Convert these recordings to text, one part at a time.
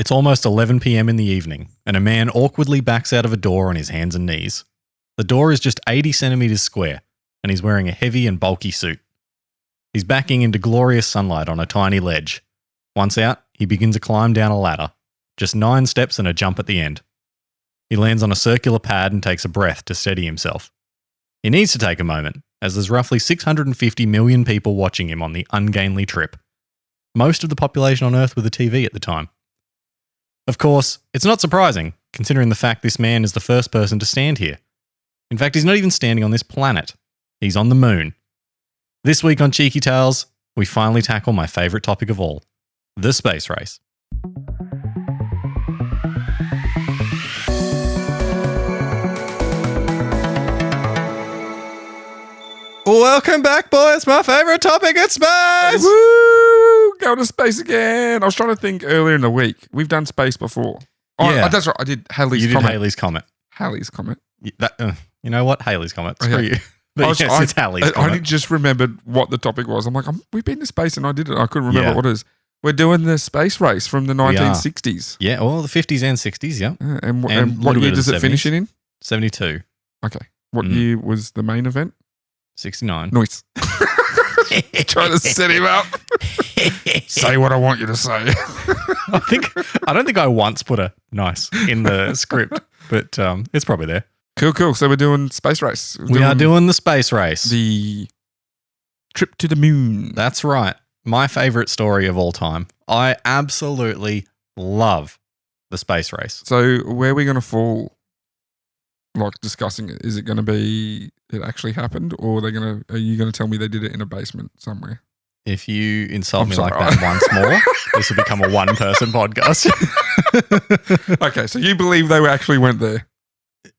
It's almost 11 p.m. in the evening, and a man awkwardly backs out of a door on his hands and knees. The door is just 80 centimeters square, and he's wearing a heavy and bulky suit. He's backing into glorious sunlight on a tiny ledge. Once out, he begins a climb down a ladder. Just 9 steps and a jump at the end. He lands on a circular pad and takes a breath to steady himself. He needs to take a moment, as there's roughly 650 million people watching him on the ungainly trip. Most of the population on Earth with a TV at the time. Of course, it's not surprising, considering the fact this man is the first person to stand here. In fact, he's not even standing on this planet. He's on the moon. This week on Cheeky Tales, we finally tackle my favourite topic of all, the space race. Welcome back, boys. My favourite topic is space. Woo! Going to space again. I was trying to think earlier in the week. We've done space before. Yeah. That's right. I did Halley's You did Comet. Halley's Comet. Halley's Comet. You know what? Halley's Comet. Screw Okay. you. But yes, it's Halley's I Comet. only just remembered what the topic was. I'm like, we've been to space and I did it. I couldn't remember what it is. We're doing the space race from the 1960s. Yeah, well, the 50s and 60s, yeah. And And what little year bit of does the it finish 70s. in? 72. Okay. What year was the main event? 69. Nice. Trying to set him up. Say what I want you to say. I don't think I once put a nice in the script, but it's probably there. Cool. So we're doing space race. We are doing the space race. The trip to the moon. That's right. My favorite story of all time. I absolutely love the space race. So where are we going to fall? Like discussing it, is it going to be it actually happened, or are you going to tell me they did it in a basement somewhere? If you insult me sorry. like that once more, this will become a one-person podcast. Okay, so you believe they actually went there?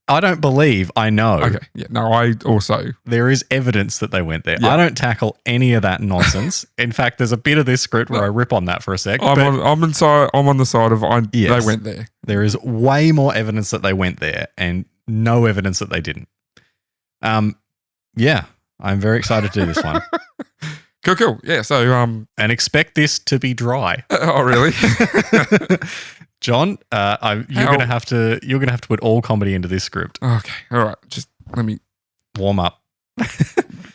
I don't believe, I know. Okay, yeah, no, I also. There is evidence that they went there. Yeah. I don't tackle any of that nonsense. In fact, there's a bit of this script where I rip on that for a sec. I'm on the side of Yes. they went there. There is way more evidence that they went there and no evidence that they didn't. Yeah, I'm very excited to do this one. Cool. Yeah, so And expect this to be dry. oh really? John, you're gonna have to put all comedy into this script. Okay, all right. Just let me Warm up.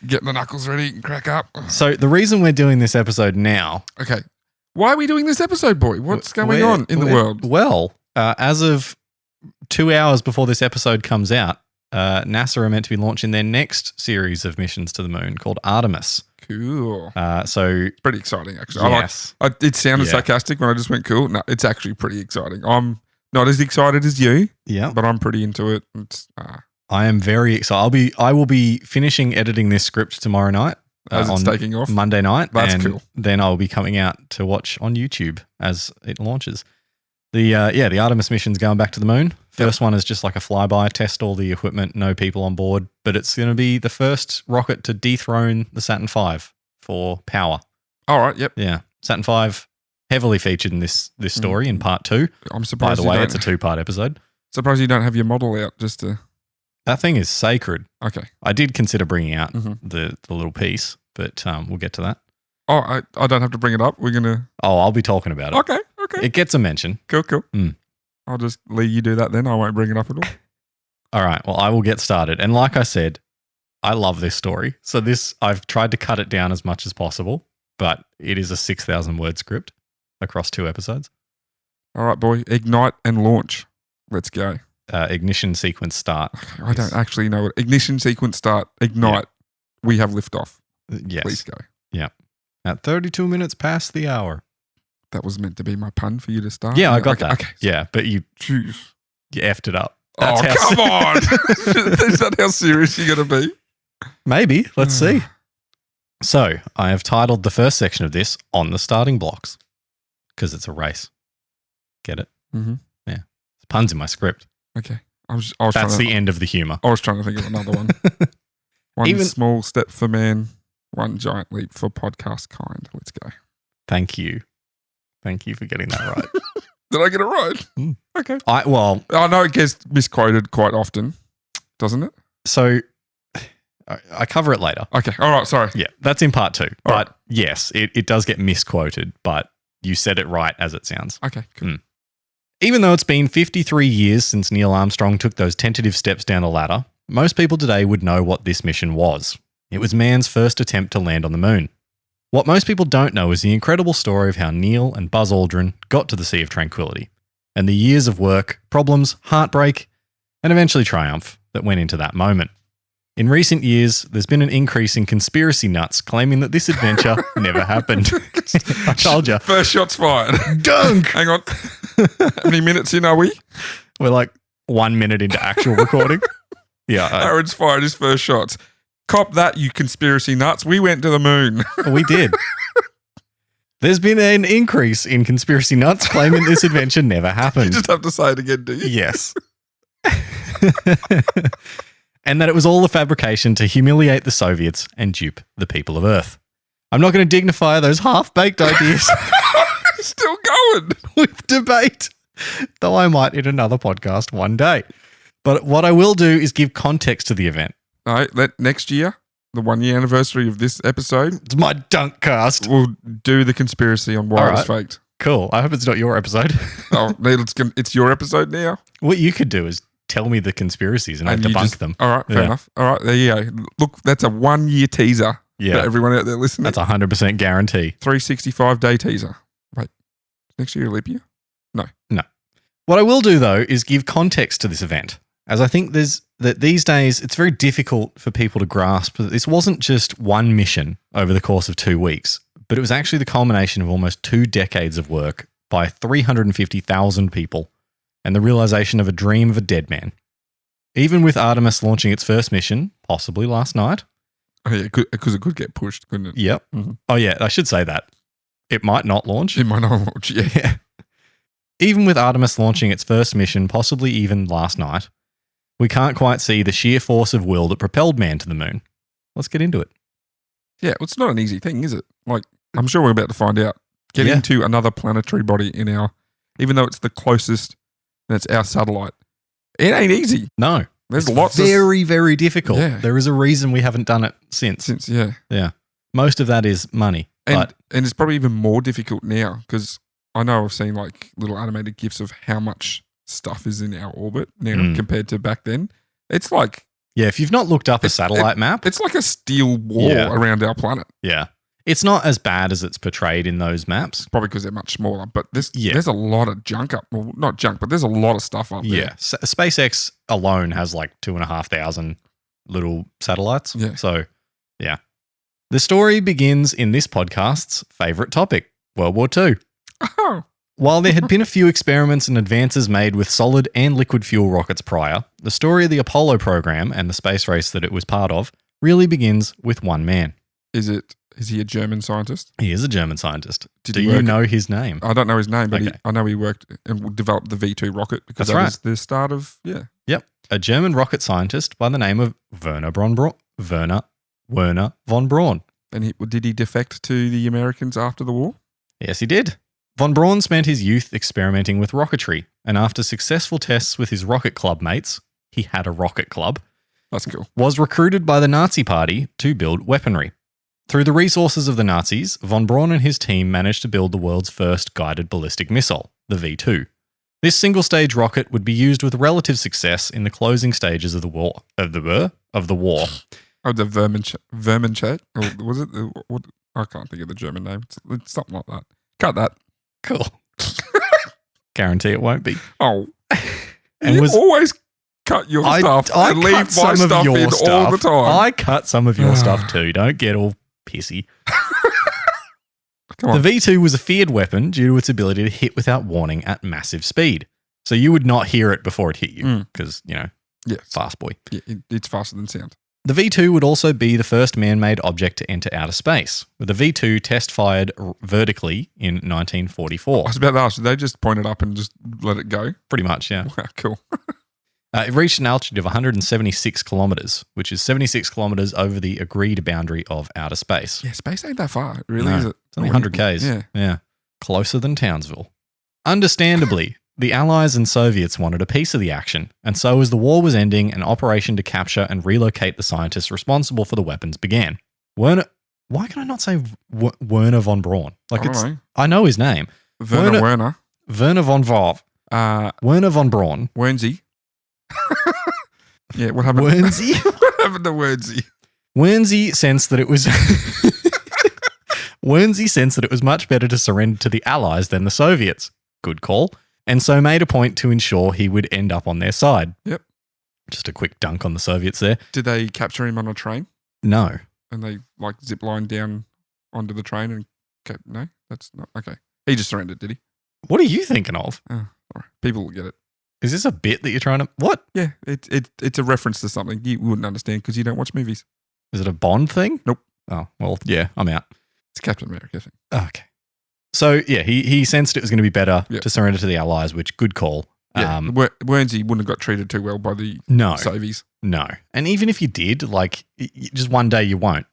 get the knuckles ready and crack up. So the reason we're doing this episode now. Okay, why are we doing this episode, boy? What's going on in the world? Well, as of 2 hours before this episode comes out, NASA are meant to be launching their next series of missions to the moon called Artemis. Cool. So It's pretty exciting, actually. yes. It sounded sarcastic when I just went cool. No, it's actually pretty exciting. I'm not as excited as you, Yeah. but I'm pretty into it. I am very excited. I will be finishing editing this script tomorrow night. As it's taking off. Monday night. That's and cool. Then I'll be coming out to watch on YouTube as it launches. The Artemis mission's going back to the moon. First one is just like a flyby, test all the equipment, no people on board. But it's going to be the first rocket to dethrone the Saturn V for power. All right, yep. Yeah. Saturn V heavily featured in this story in part 2. I'm By surprised the way, it's a 2-part episode. Surprised you don't have your model out just to... That thing is sacred. Okay. I did consider bringing out Mhm. the little piece, but we'll get to that. Oh, I don't have to bring it up. We're going to... Oh, I'll be talking about it. Okay. It gets a mention. Cool. Mm. I'll just let you do that then. I won't bring it up at all. All right. Well, I will get started. And like I said, I love this story. So I've tried to cut it down as much as possible, but it is a 6,000 word script across 2 episodes. All right, boy. Ignite and launch. Let's go. Ignition sequence start. I don't actually know what ignition sequence start. Ignite. We have liftoff. Yes. Please go. Yeah. At 32 minutes past the hour. That was meant to be my pun for you to start. Yeah, I got that. Okay. Yeah, but you Jeez. effed it up. Oh, come on. Is that how serious you're going to be? Maybe. Let's see. So I have titled the first section of this On the Starting Blocks because it's a race. Get it? Mm-hmm. Yeah. It's puns in my script. Okay. That's the end of the humor. I was trying to think of another one. One small step for man, one giant leap for podcast kind. Let's go. Thank you. Thank you for getting that right. Did I get it right? Mm. Okay. I know it gets misquoted quite often, doesn't it? So I cover it later. Okay. All right. Sorry. Yeah, that's in part 2. All but right. yes, it does get misquoted, but you said it right as it sounds. Okay. Cool. Mm. Even though it's been 53 years since Neil Armstrong took those tentative steps down the ladder, most people today would know what this mission was. It was man's first attempt to land on the moon. What most people don't know is the incredible story of how Neil and Buzz Aldrin got to the Sea of Tranquility, and the years of work, problems, heartbreak, and eventually triumph that went into that moment. In recent years, there's been an increase in conspiracy nuts claiming that this adventure never happened. I told you. First shot's fired. Dunk! Hang on. How many minutes in are we? We're like 1 minute into actual recording. Yeah. Aaron's fired his first shots. Cop that, you conspiracy nuts. We went to the moon. We did. There's been an increase in conspiracy nuts claiming this adventure never happened. You just have to say it again, do you? Yes. And that it was all a fabrication to humiliate the Soviets and dupe the people of Earth. I'm not going to dignify those half-baked ideas Still going. with debate, though I might in another podcast one day. But what I will do is give context to the event. All right, next year, the 1 year anniversary of this episode, It's my dunk cast. we'll do the conspiracy on why All it was right. faked. Cool. I hope it's not your episode. Oh, Neil, it's your episode now. What you could do is tell me the conspiracies and I you debunk just- them. All right, fair Yeah. enough. All right, there you go. Look, that's a 1 year teaser Yeah. for everyone out there listening. That's 100% guarantee. 365-day teaser. Wait, next year a leap year? What I will do, though, is give context to this event, as I think that these days it's very difficult for people to grasp that this wasn't just one mission over the course of 2 weeks, but it was actually the culmination of almost 2 decades of work by 350,000 people and the realization of a dream of a dead man. Even with Artemis launching its first mission, possibly last night. Oh, yeah, because it could get pushed, couldn't it? Yep. Mhm. Oh, yeah, I should say that. It might not launch. It might not launch, yeah. Yeah. Even with Artemis launching its first mission, possibly even last night, we can't quite see the sheer force of will that propelled man to the moon. Let's get into it. Yeah, well, it's not an easy thing, is it? Like, I'm sure we're about to find out. Getting Yeah. to another planetary body in our, even though it's the closest and it's our satellite, it ain't easy. No. There's It's lots very, very difficult. Yeah. There is a reason we haven't done it since. since, yeah. Yeah. Most of that is money. And But it's probably even more difficult now because I know I've seen like little animated GIFs of how much stuff is in our orbit now Mm. compared to back then. It's like yeah, if you've not looked up a satellite map, it's like a steel wall Yeah. around our planet. yeah, it's not as bad as it's portrayed in those maps. Probably because they're much smaller. But Yeah. there's a lot of junk up. Well, not junk, but there's a lot of stuff up Yeah. there. SpaceX alone has like 2,500 little satellites. Yeah. So, yeah. The story begins in this podcast's favorite topic, World War II. Oh, While there had been a few experiments and advances made with solid and liquid fuel rockets prior, the story of the Apollo program and the space race that it was part of really begins with one man. is he a German scientist? He is a German scientist. Did Do he you work- know his name? I don't know his name, but Okay. I know he worked and developed the V2 rocket because That's that right. was the start of Yep. A German rocket scientist by the name of Werner Von Braun. And did he defect to the Americans after the war? Yes, he did. Von Braun spent his youth experimenting with rocketry, and after successful tests with his rocket club mates, he had a rocket club, That's cool. was recruited by the Nazi Party to build weaponry. Through the resources of the Nazis, von Braun and his team managed to build the world's first guided ballistic missile, the V2. This single-stage rocket would be used with relative success in the closing stages of the war. Oh, the Vermincheck? Or was it? What? I can't think of the German name. It's something like that. Cut that. Cool. Guarantee it won't be. Oh. And you was- always cut your stuff I and leave cut my some of stuff your in stuff. all the time. I cut some of your stuff too. Don't get all pissy. Come on. The V2 was a feared weapon due to its ability to hit without warning at massive speed. So you would not hear it before it hit you because, Yes. fast boy. Yeah, it's faster than sound. The V2 would also be the first man-made object to enter outer space, with the V2 test-fired vertically in 1944. I was about to ask, did they just point it up and just let it go? Pretty much, yeah. Wow, cool. It reached an altitude of 176 kilometers, which is 76 kilometers over the agreed boundary of outer space. Yeah, space ain't that far. It really No, is. It? It's only 100 Ks. Yeah. Yeah. Closer than Townsville. Understandably, the Allies and Soviets wanted a piece of the action, and so as the war was ending, an operation to capture and relocate the scientists responsible for the weapons began. Why can I not say Werner von Braun? I don't know. I know his name. Werner. Werner von Braun. Werner Von Braun. Wernsey. Yeah, what happened? Wernsey? What happened to Wernsey? Wernsey sensed that it was Wernsey sensed that it was much better to surrender to the Allies than the Soviets. Good call. And so made a point to ensure he would end up on their side. Yep. Just a quick dunk on the Soviets there. Did they capture him on a train? No. And they zip lined down onto the train and no, that's not okay. He just surrendered, did he? What are you thinking of? Oh, sorry. People will get it. Is this a bit that you're trying to... What? Yeah, it's a reference to something you wouldn't understand because you don't watch movies. Is it a Bond thing? Nope. Oh, well, yeah, I'm out. It's a Captain America thing. Okay. So, yeah, he sensed it was going to be better to surrender to the Allies, which, good call. Yeah, Wernsey wouldn't have got treated too well by the Soviets. No. And even if you did, just one day you won't.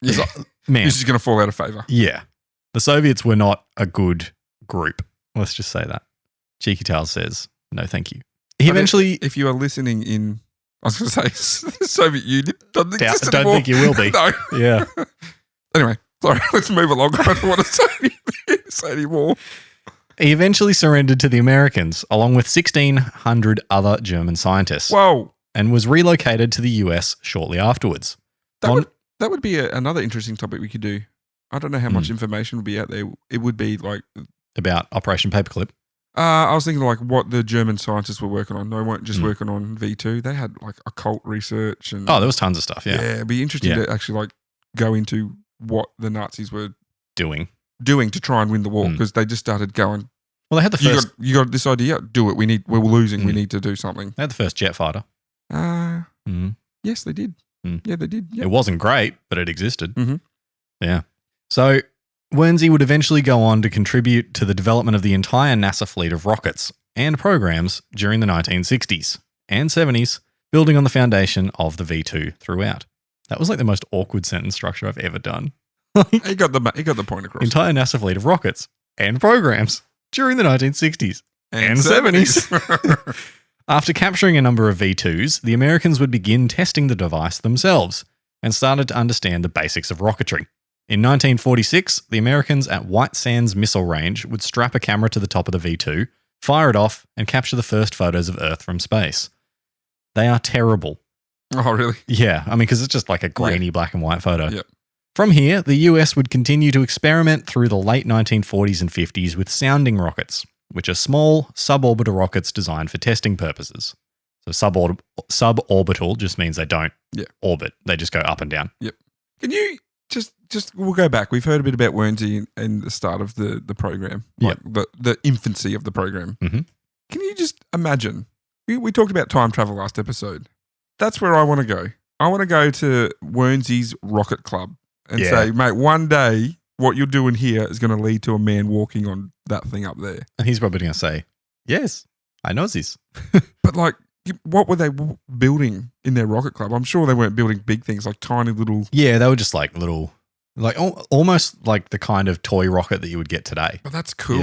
Yeah. Man. He's just going to fall out of favour. Yeah. The Soviets were not a good group. Let's just say that. Cheeky Tales says, no, thank you. If you are listening in, I was going to say, the Soviet Union doesn't exist anymore. Don't think you will be. No. Yeah. Anyway, sorry, let's move along. I don't want to say anymore. He eventually surrendered to the Americans, along with 1,600 other German scientists. Whoa. And was relocated to the US shortly afterwards. That would be another interesting topic we could do. I don't know how much information would be out there. It would be about Operation Paperclip. I was thinking what the German scientists were working on. They weren't just working on V2. They had occult research and there was tons of stuff. Yeah, it'd be interesting to actually go into what the Nazis were doing to try and win the war because they just started going. Well, they had the first. You got this idea? Do it. We're losing. We need to do something. They had the first jet fighter. Yes, they did. Yeah, they did. Yep. It wasn't great, but it existed. Mm-hmm. Yeah. So Wernsey would eventually go on to contribute to the development of the entire NASA fleet of rockets and programs during the 1960s and 70s, building on the foundation of the V2 throughout. That was the most awkward sentence structure I've ever done. He got the point across. Entire NASA fleet of rockets and programs during the 1960s and 70s. After capturing a number of V2s, the Americans would begin testing the device themselves and started to understand the basics of rocketry. In 1946, the Americans at White Sands Missile Range would strap a camera to the top of the V2, fire it off, and capture the first photos of Earth from space. They are terrible. Oh, really? Yeah, because it's just a grainy black and white photo. Yep. From here, the US would continue to experiment through the late 1940s and 50s with sounding rockets, which are small, suborbital rockets designed for testing purposes. So suborbital just means they don't orbit. They just go up and down. Yep. Can you just we'll go back. We've heard a bit about Wernsey and the start of the program, the infancy of the program. Mm-hmm. Can you just imagine? We talked about time travel last episode. That's where I want to go. I want to go to Wernsey's Rocket Club and say, mate, one day what you're doing here is going to lead to a man walking on that thing up there. And he's probably going to say, yes, I know this. But what were they building in their rocket club? I'm sure they weren't building big things, tiny little. Yeah, they were just little, almost like the kind of toy rocket that you would get today. But that's cool.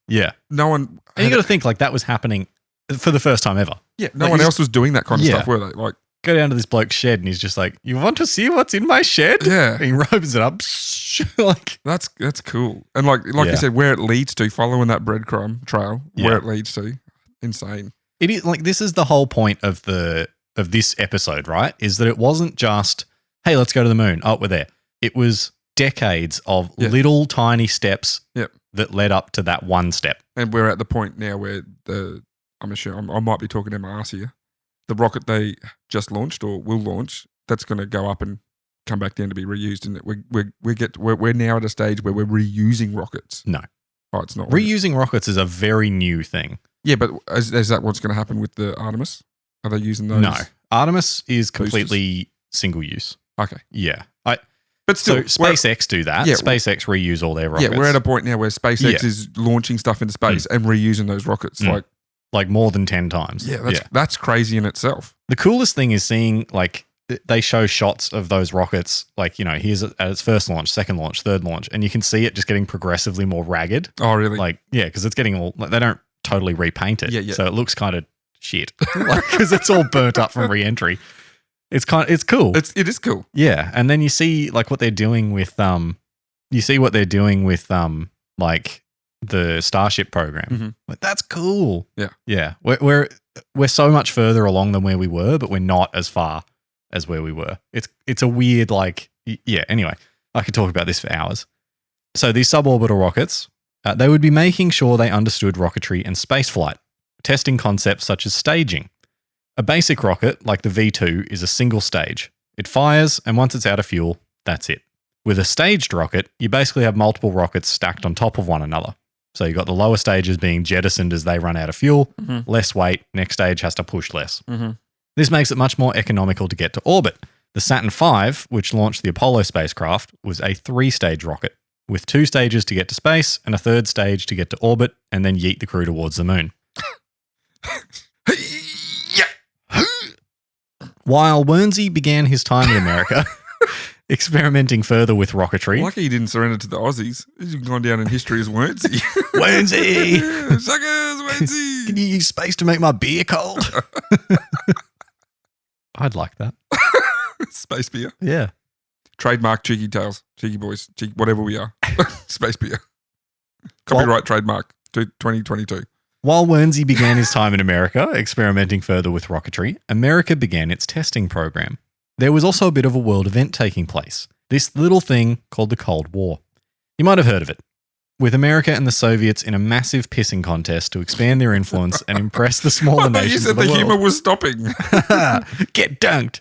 Yeah. No one. And you got to think that was happening for the first time ever. Yeah. No one else was doing that kind of stuff, were they? Go down to this bloke's shed and he's just you want to see what's in my shed? Yeah. And he opens it up. That's cool. And you said, where it leads to, following that breadcrumb trail, where it leads to, insane. It is this is the whole point of this episode, right? Is that it wasn't just, hey, let's go to the moon. Oh, we're there. It was decades of little tiny steps that led up to that one step. And we're at the point now where I might be talking to my ass here. The rocket they just launched or will launch, that's going to go up and come back down to be reused. And we're now at a stage where we're reusing rockets. No. Oh, it's not. Reusing rockets is a very new thing. Yeah, but is that what's going to happen with the Artemis? Are they using those? No. Artemis is completely single use. Okay. Yeah. But still, so SpaceX do that. Yeah, SpaceX reuse all their rockets. Yeah, we're at a point now where SpaceX is launching stuff into space and reusing those rockets like more than 10 times. Yeah, that's crazy in itself. The coolest thing is seeing they show shots of those rockets here's at its first launch, second launch, third launch, and you can see it just getting progressively more ragged. Oh, really? Because it's getting all they don't totally repaint it. Yeah. So it looks kind of shit because it's all burnt up from re-entry. It's cool. It is cool. Yeah, and then you see what they're doing with the Starship program. Mhm. Like, that's cool. Yeah. Yeah. We're so much further along than where we were, but we're not as far as where we were. It's a weird, like, yeah. Anyway, I could talk about this for hours. So these suborbital rockets, they would be making sure they understood rocketry and spaceflight, testing concepts such as staging. A basic rocket, like the V2, is a single stage. It fires, and once it's out of fuel, that's it. With a staged rocket, you basically have multiple rockets stacked on top of one another. So you've got the lower stages being jettisoned as they run out of fuel, less weight, next stage has to push less. This makes it much more economical to get to orbit. The Saturn V, which launched the Apollo spacecraft, was a 3-stage rocket, with 2 stages to get to space and a 3rd stage to get to orbit and then yeet the crew towards the moon. While Wernsey began his time in America, experimenting further with rocketry. Lucky he didn't surrender to the Aussies. He's gone down in history as Wernsey. Wernsey! Suckers, Wernsey! Can you use space to make my beer cold? I'd like that. Space beer. Yeah. Trademark Cheeky Tales. Cheeky Boys. Cheeky, whatever we are. Space beer. Copyright trademark 2022. While Wernsey began his time in America, experimenting further with rocketry, America began its testing program. There was also a bit of a world event taking place, this little thing called the Cold War. You might have heard of it, with America and the Soviets in a massive pissing contest to expand their influence and impress the smaller nations You of said the the world. humour was stopping. Get dunked.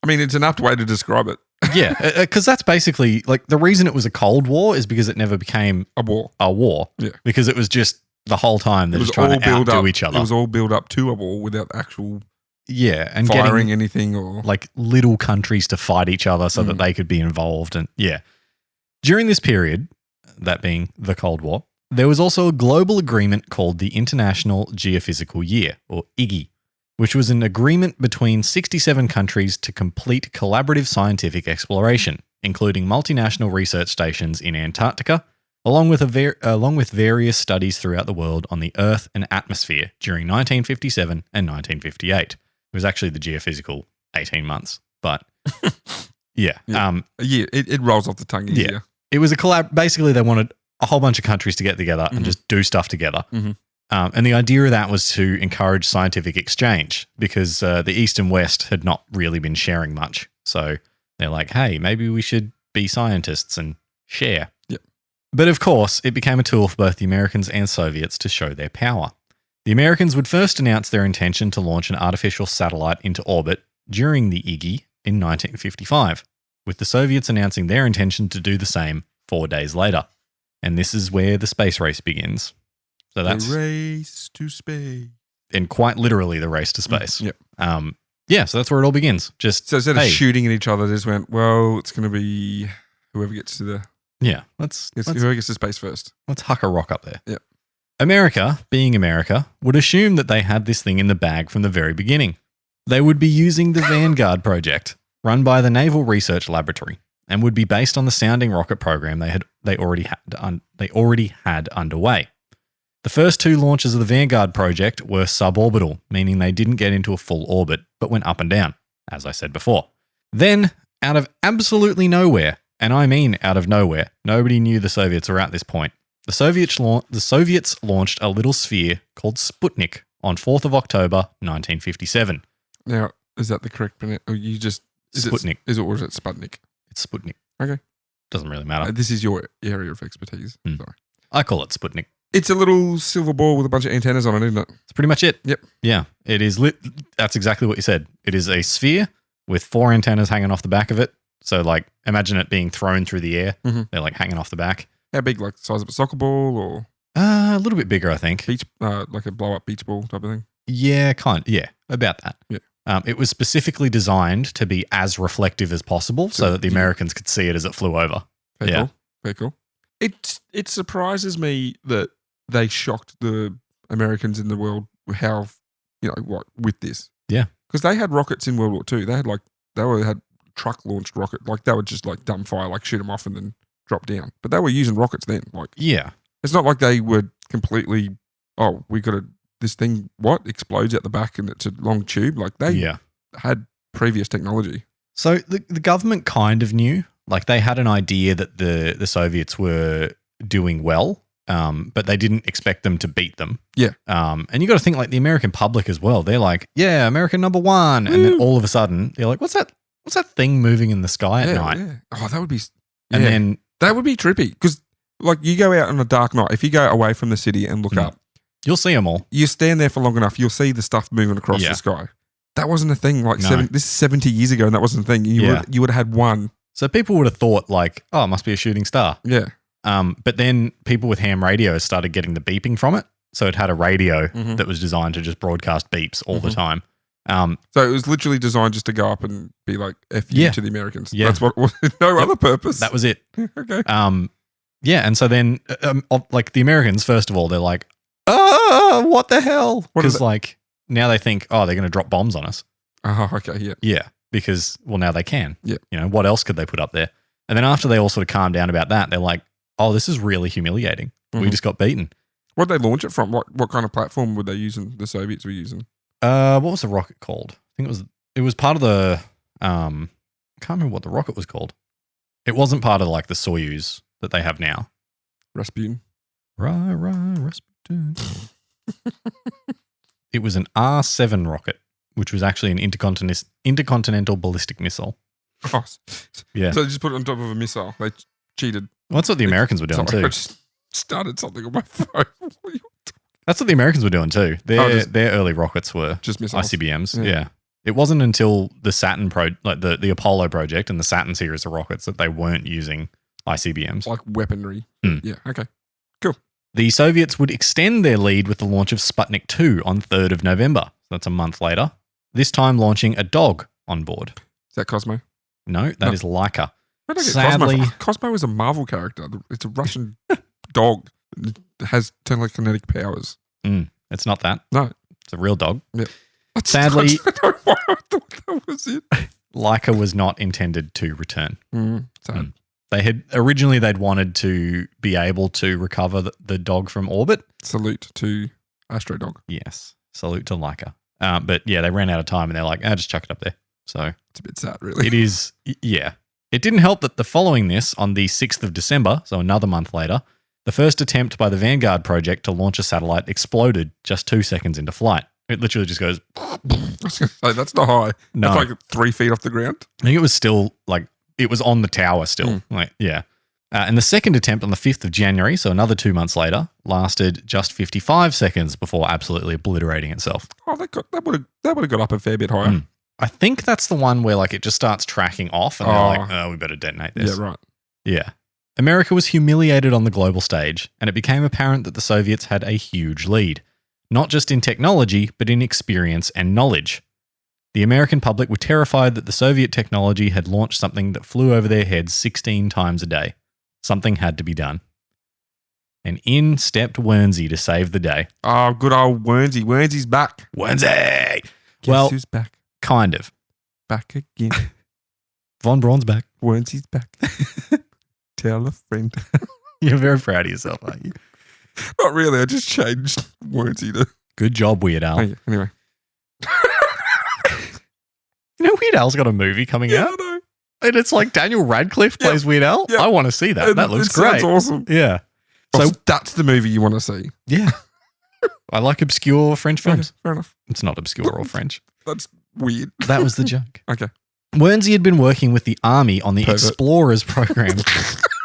I mean, it's an apt way to describe it. Yeah, because that's basically, like, the reason it was a Cold War is because it never became A war. a war. Yeah. Because it was just the whole time they're It was just trying all to build outdo up. each other. It was all build up to a war without actual and firing getting anything or like little countries to fight each other so that they could be involved. And during this period, that being the Cold War, there was also a global agreement called the International Geophysical Year, or IGY, which was an agreement between 67 countries to complete collaborative scientific exploration, including multinational research stations in Antarctica, along with various studies throughout the world on the Earth and atmosphere during 1957 and 1958. It was actually the geophysical 18 months, but yeah. It rolls off the tongue easier. Yeah. It was a collab. Basically, they wanted a whole bunch of countries to get together and just do stuff together. And the idea of that was to encourage scientific exchange because the East and West had not really been sharing much. So they're like, hey, maybe we should be scientists and share. Yep. But of course, it became a tool for both the Americans and Soviets to show their power. The Americans would first announce their intention to launch an artificial satellite into orbit during the IGY in 1955, with the Soviets announcing their intention to do the same 4 days later. And this is where the space race begins. So that's the race to space. And quite literally the race to space. Yep. So that's where it all begins. Just So instead of shooting at each other, they just went, well, it's going to be whoever gets to the whoever gets to space first. Let's huck a rock up there. Yep. America, being America, would assume that they had this thing in the bag from the very beginning. They would be using the Vanguard project, run by the Naval Research Laboratory, and would be based on the sounding rocket program they already had underway. The first 2 launches of the Vanguard project were suborbital, meaning they didn't get into a full orbit, but went up and down, as I said before. Then, out of absolutely nowhere, and I mean out of nowhere, nobody knew the Soviets were at this point, the Soviets launched a little sphere called Sputnik on 4th of October, 1957. Now, is that the correct pronunciation? Sputnik. Or is it Sputnik? It's Sputnik. Okay. Doesn't really matter. This is your area of expertise. Sorry. I call it Sputnik. It's a little silver ball with a bunch of antennas on it, isn't it? That's pretty much it. Yep. Yeah. It is lit. That's exactly what you said. It is a sphere with 4 antennas hanging off the back of it. So, like, imagine it being thrown through the air. They're, like, hanging off the back. How big? Like the size of a soccer ball or? A little bit bigger, I think. Beach, like a blow-up beach ball type of thing? Yeah, about that. Yeah. It was specifically designed to be as reflective as possible so that the Americans could see it as it flew over. Very cool. It surprises me that they shocked the Americans in the world how, with this. Yeah. Because they had rockets in World War II. They had truck-launched rocket. Like, they would just, like, dumb fire, like, shoot them off and then drop down. But they were using rockets then. Like, yeah. It's not like they were completely, this thing, explodes at the back and it's a long tube. Like, they had previous technology. So the government kind of knew. Like, they had an idea that the Soviets were doing well, but they didn't expect them to beat them. Yeah. And you got to think like the American public as well. They're like, yeah, America number one. And then all of a sudden they're like, what's that thing moving in the sky at night? Yeah. Oh, that would be. And then that would be trippy because, like, you go out on a dark night. If you go away from the city and look up, you'll see them all. You stand there for long enough, you'll see the stuff moving across the sky. That wasn't a thing. Like this is 70 years ago, and that wasn't a thing. You would have had one. So people would have thought like, oh, it must be a shooting star. Yeah. But then people with ham radios started getting the beeping from it. So it had a radio that was designed to just broadcast beeps all the time. So it was literally designed just to go up and be like F you to the Americans. Yeah. That's what no other purpose. That was it. Okay. Yeah, and so then like the Americans, first of all, they're like, oh, what the hell? Because like now they think, oh, they're going to drop bombs on us. Oh, okay, yeah. Yeah, because, well, now they can. Yeah. You know, what else could they put up there? And then after they all sort of calmed down about that, they're like, oh, this is really humiliating. We just got beaten. What did they launch it from? What kind of platform were they using, the Soviets were using? What was the rocket called? I think it was part of the, I can't remember what the rocket was called. It wasn't part of like the Soyuz that they have now. Rasputin. Rasputin. It was an R-7 rocket, which was actually an intercontinental ballistic missile. Oh, yeah. So they just put it on top of a missile. They cheated. Well, that's what the Americans were doing too. I just started something on my phone. That's what the Americans were doing too. Their early rockets were just missiles. ICBMs. Yeah. It wasn't until the Saturn the Apollo project and the Saturn series of rockets that they weren't using ICBMs. Like weaponry. Yeah. Okay. Cool. The Soviets would extend their lead with the launch of Sputnik 2 on 3rd of November. That's a month later. This time launching a dog on board. Is that Cosmo? No, that is Laika. Where did I get Sadly, Cosmo is a Marvel character. It's a Russian dog. It has telekinetic powers. It's not that. No. It's a real dog. Yeah. Sadly, I don't know why I thought that was it. Laika was not intended to return. Sad. They'd wanted to be able to recover the dog from orbit. Salute to Astro Dog. Yes. Salute to Laika. But yeah, they ran out of time and they're like, just chuck it up there. So it's a bit sad, really. It is, yeah. It didn't help that following this, on the 6th of December, so another month later, the first attempt by the Vanguard project to launch a satellite exploded just 2 seconds into flight. It literally just goes. I was going to say, that's not high. No. That's like 3 feet off the ground. I think it was still like, it was on the tower still. Like, yeah. And the second attempt on the 5th of January, so another 2 months later, lasted just 55 seconds before absolutely obliterating itself. Oh, that would have got up a fair bit higher. I think that's the one where like it just starts tracking off and they're like, oh, we better detonate this. Yeah, right. Yeah. America was humiliated on the global stage, and it became apparent that the Soviets had a huge lead, not just in technology, but in experience and knowledge. The American public were terrified that the Soviet technology had launched something that flew over their heads 16 times a day. Something had to be done. And in stepped Wernsey to save the day. Oh, good old Wernsey. Wernsey's back. Wernsey! Guess who's back? Kind of. Back again. Von Braun's back. Wernsey's back. Tell a friend. You're very proud of yourself, aren't you? Not really. I just changed Wernsey to... Good job, Weird Al. Anyway. You know Weird Al's got a movie coming out? I know. And it's like Daniel Radcliffe plays Weird Al? Yeah. I want to see that. That looks great. Sounds awesome. Yeah. So that's the movie you want to see. Yeah. I like obscure French films. Okay, fair enough. It's not obscure or French. That's weird. That was the joke. Okay. Wernsey had been working with the Army on the Explorers program,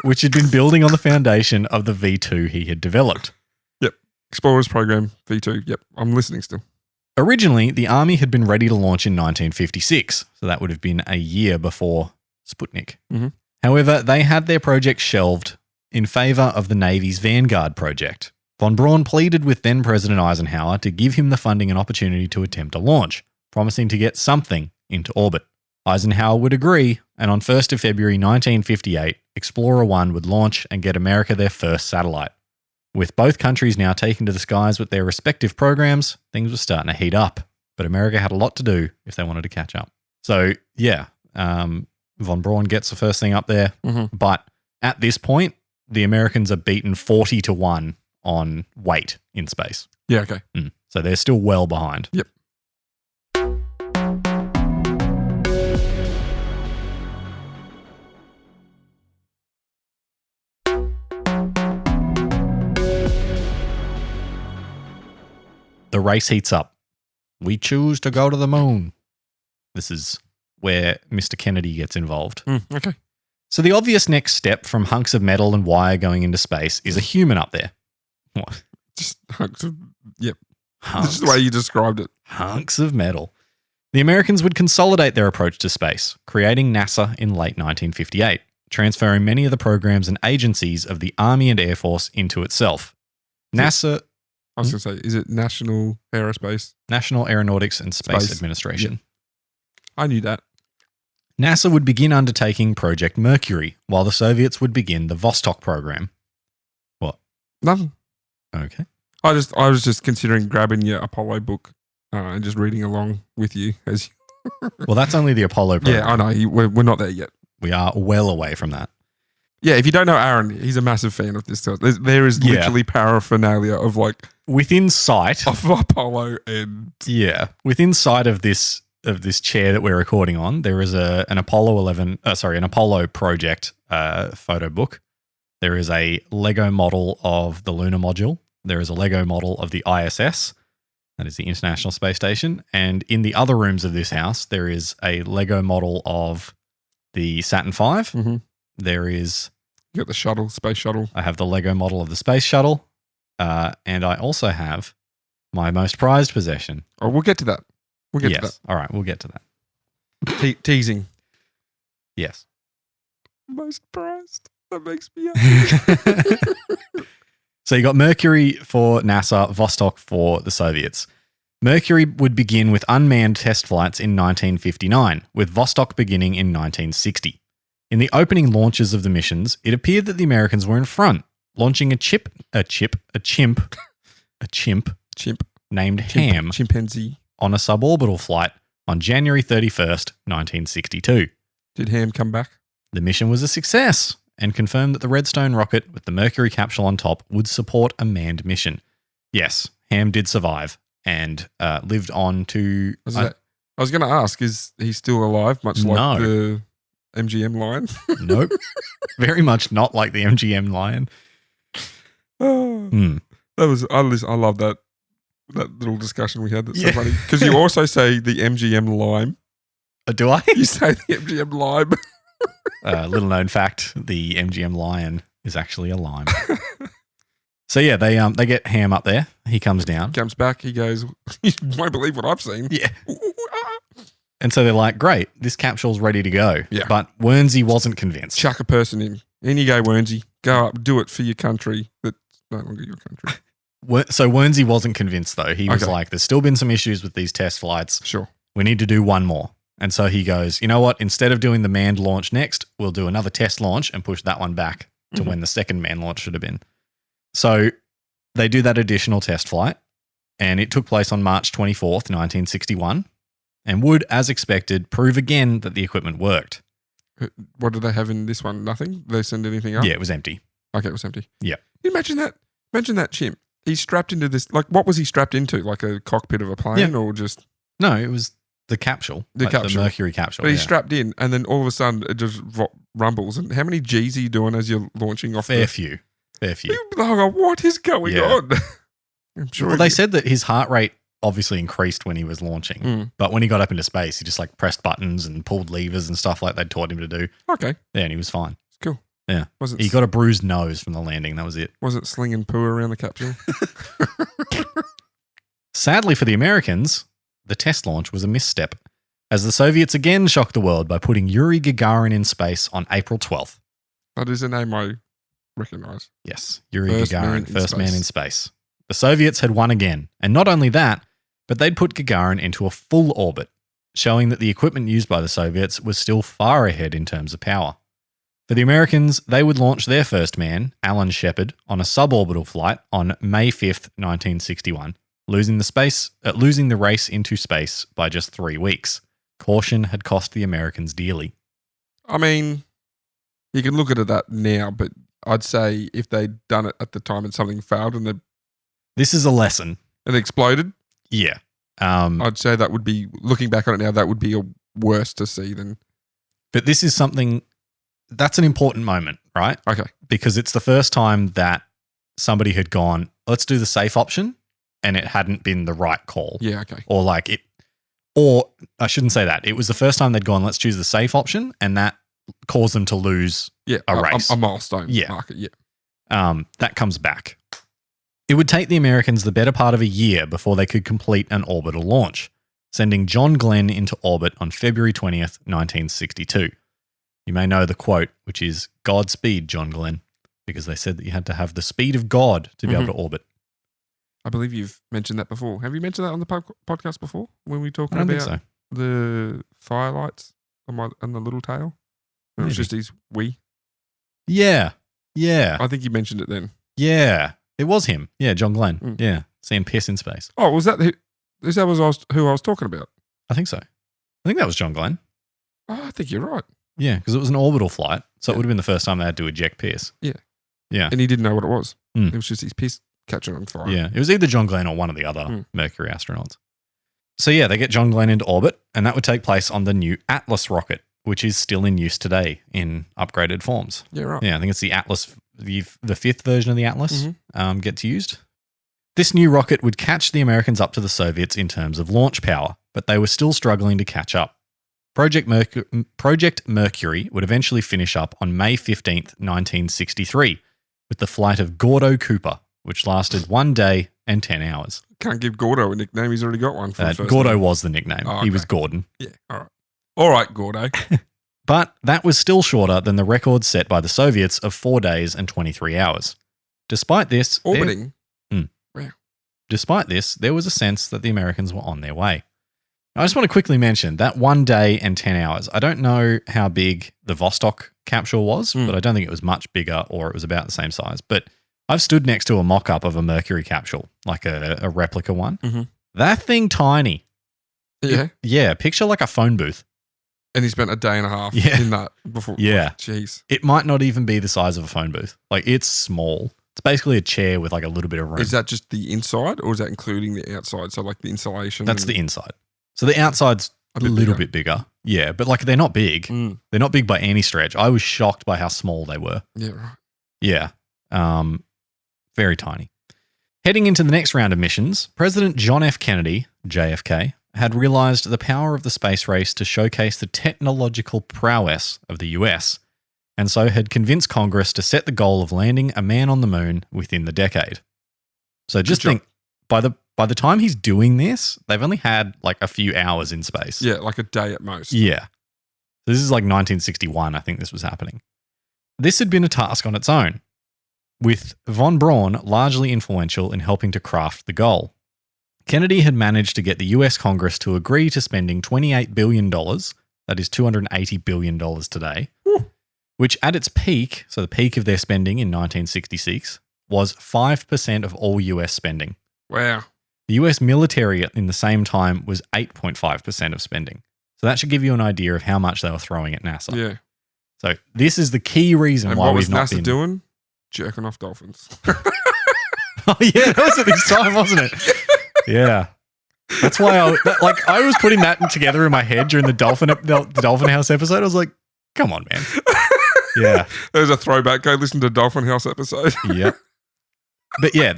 which had been building on the foundation of the V2 he had developed. Yep. Explorers program, V2. Yep. I'm listening still. Originally, the Army had been ready to launch in 1956, so that would have been a year before Sputnik. Mm-hmm. However, they had their project shelved in favour of the Navy's Vanguard project. Von Braun pleaded with then-President Eisenhower to give him the funding and opportunity to attempt a launch, promising to get something into orbit. Eisenhower would agree, and on 1st of February 1958, Explorer 1 would launch and get America their first satellite. With both countries now taken to the skies with their respective programs, things were starting to heat up, but America had a lot to do if they wanted to catch up. So, yeah, Von Braun gets the first thing up there, but at this point, the Americans are beaten 40-1 on weight in space. Yeah, okay. So they're still well behind. Yep. the race heats up. We choose to go to the moon. This is where Mr. Kennedy gets involved. Okay. So the obvious next step from hunks of metal and wire going into space is a human up there. What? Just hunks of, yep. Hunks. This is the way you described it. Hunks of metal. The Americans would consolidate their approach to space, creating NASA in late 1958, transferring many of the programs and agencies of the Army and Air Force into itself. NASA... I was going to say, is it National Aerospace? National Aeronautics and Space Administration. Yep. I knew that. NASA would begin undertaking Project Mercury, while the Soviets would begin the Vosktok program. What? Nothing. Okay. I was just considering grabbing your Apollo book and just reading along with you as. Well, that's only the Apollo program. Yeah, I know. We're not there yet. We are well away from that. Yeah, if you don't know Aaron, he's a massive fan of this stuff. There is literally paraphernalia of like within sight of Apollo and within sight of this chair that we're recording on. There is an Apollo project photo book. There is a Lego model of the lunar module. There is a Lego model of the ISS, that is the International Space Station, and in the other rooms of this house, there is a Lego model of the Saturn V. Mm-hmm. There is... You got the shuttle, space shuttle. I have the Lego model of the space shuttle. And I also have my most prized possession. Oh, we'll get to that. We'll get to that. All right, we'll get to that. Teasing. Yes. Most prized. That makes me happy. So you got Mercury for NASA, Vosktok for the Soviets. Mercury would begin with unmanned test flights in 1959, with Vosktok beginning in 1960. In the opening launches of the missions, it appeared that the Americans were in front, launching a chimp named Ham Chimpanzee on a suborbital flight on January 31st, 1962. Did Ham come back? The mission was a success and confirmed that the Redstone rocket with the Mercury capsule on top would support a manned mission. Yes, Ham did survive and lived on to... I was going to ask, is he still alive, much like the MGM lion? Nope. Very much not like the MGM lion. That was I love that little discussion we had. That's so funny. Because you also say the MGM lime. Do I? You say the MGM lime. Little known fact, the MGM lion is actually a lime. So yeah, they get Ham up there. He comes down. Comes back. He goes, you won't believe what I've seen. Yeah. And so they're like, great, this capsule's ready to go. Yeah. But Wernsey wasn't convinced. Chuck a person in. In you go, Wernsey. Go up, do it for your country that's no longer your country. So Wernsey wasn't convinced though. He was like, there's still been some issues with these test flights. Sure. We need to do one more. And so he goes, you know what? Instead of doing the manned launch next, we'll do another test launch and push that one back to when the second manned launch should have been. So they do that additional test flight, and it took place on March 24th, 1961, and would, as expected, prove again that the equipment worked. What did they have in this one? Nothing? Did they send anything up? Yeah, it was empty. Okay, it was empty. Yeah. Imagine that. Imagine that chimp. He's strapped into this. Like, what was he strapped into? Like a cockpit of a plane or just... No, it was the capsule. The Mercury capsule. But he's strapped in, and then all of a sudden it just rumbles. And how many G's are you doing as you're launching off? Fair few. Oh, what is going on? I'm sure. Well, they said that his heart rate obviously increased when he was launching, but when he got up into space, he just like pressed buttons and pulled levers and stuff like they'd taught him to do. Okay. Yeah, and he was fine. Cool. Yeah. He got a bruised nose from the landing. That was it. Was it slinging poo around the capsule? Sadly for the Americans, the test launch was a misstep, as the Soviets again shocked the world by putting Yuri Gagarin in space on April 12th. That is a name I recognize. Yes, Yuri Gagarin, first man in space. The Soviets had won again, and not only that, but they'd put Gagarin into a full orbit, showing that the equipment used by the Soviets was still far ahead in terms of power. For the Americans, they would launch their first man, Alan Shepard, on a suborbital flight on May 5th, 1961, losing the race into space by just 3 weeks. Caution had cost the Americans dearly. I mean, you can look at that now, but I'd say if they'd done it at the time and something failed and this is a lesson. It exploded? Yeah. I'd say that would be, looking back on it now, that would be a worse to see than... But this is something, that's an important moment, right? Okay. Because it's the first time that somebody had gone, let's do the safe option and it hadn't been the right call. Yeah, okay. Or I shouldn't say that. It was the first time they'd gone, let's choose the safe option, and that caused them to lose a race. A milestone Yeah. market, yeah. That comes back. It would take the Americans the better part of a year before they could complete an orbital launch, sending John Glenn into orbit on February 20th, 1962. You may know the quote, which is, "Godspeed, John Glenn," because they said that you had to have the speed of God to be able to orbit. I believe you've mentioned that before. Have you mentioned that on the podcast before when we were talking I don't about think so. the firelights on the little tail? It was Maybe. just his wee. Yeah. I think you mentioned it then. Yeah. It was him. Yeah, John Glenn. Mm. Yeah. Seeing piss in space. Oh, was that who I was talking about? I think so. I think that was John Glenn. Oh, I think you're right. Yeah, because it was an orbital flight, so it Yeah. would have been the first time they had to eject piss. Yeah. And he didn't know what it was. Mm. It was just his piss catching on fire. Yeah, it was either John Glenn or one of the other Mercury astronauts. So yeah, they get John Glenn into orbit, and that would take place on the new Atlas rocket, which is still in use today in upgraded forms. Yeah, right. Yeah, I think it's the Atlas, the fifth version of the Atlas gets used. This new rocket would catch the Americans up to the Soviets in terms of launch power, but they were still struggling to catch up. Project Mercury would eventually finish up on May 15th, 1963, with the flight of Gordo Cooper, which lasted 1 day and 10 hours. Can't give Gordo a nickname. He's already got one for the first Gordo name. was the nickname. Oh, He was okay. Gordon. Yeah, all right. All right, Gordo. But that was still shorter than the record set by the Soviets of 4 days and 23 hours. Despite this, Orbiting. Despite this, there was a sense that the Americans were on their way. I just want to quickly mention that 1 day and 10 hours. I don't know how big the Vosktok capsule was, but I don't think it was much bigger or it was about the same size. But I've stood next to a mock-up of a Mercury capsule, like a replica one. Mm-hmm. That thing tiny. Yeah. Yeah, picture like a phone booth. And he spent a day and a half Yeah. in that before. Yeah. Jeez. It might not even be the size of a phone booth. Like, it's small. It's basically a chair with like a little bit of room. Is that just the inside or is that including the outside? So like the insulation? That's the inside. So the outside's a little bit bigger. Yeah, but like they're not big. They're not big by any stretch. I was shocked by how small they were. Yeah, right. Yeah. Very tiny. Heading into the next round of missions, President John F. Kennedy, JFK, had realized the power of the space race to showcase the technological prowess of the US, and so had convinced Congress to set the goal of landing a man on the moon within the decade. So just think, by the time he's doing this, they've only had like a few hours in space. Yeah, like a day at most. Yeah. This is like 1961, I think this was happening. This had been a task on its own, with Von Braun largely influential in helping to craft the goal. Kennedy had managed to get the US Congress to agree to spending $28 billion, that is $280 billion today, which at its peak, so the peak of their spending in 1966, was 5% of all US spending. Wow. The US military in the same time was 8.5% of spending. So that should give you an idea of how much they were throwing at NASA. Yeah. So this is the key reason And why what was we've not NASA been doing? Jerking off dolphins. Oh yeah, that was at this time, wasn't it? Yeah. That's why I was putting that together in my head during the Dolphin House episode. I was like, come on, man. Yeah. There's a throwback. Go listen to Dolphin House episode. Yep. But yeah,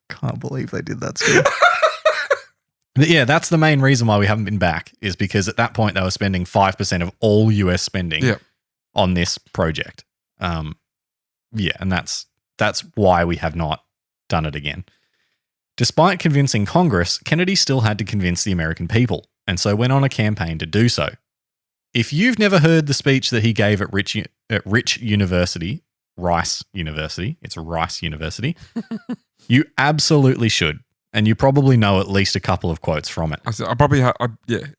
can't believe they did that still. But yeah, that's the main reason why we haven't been back, is because at that point they were spending 5% of all US spending on this project. Yeah, and that's why we have not done it again. Despite convincing Congress, Kennedy still had to convince the American people, and so went on a campaign to do so. If you've never heard the speech that he gave at Rice University, it's Rice University, you absolutely should. And you probably know at least a couple of quotes from it. I probably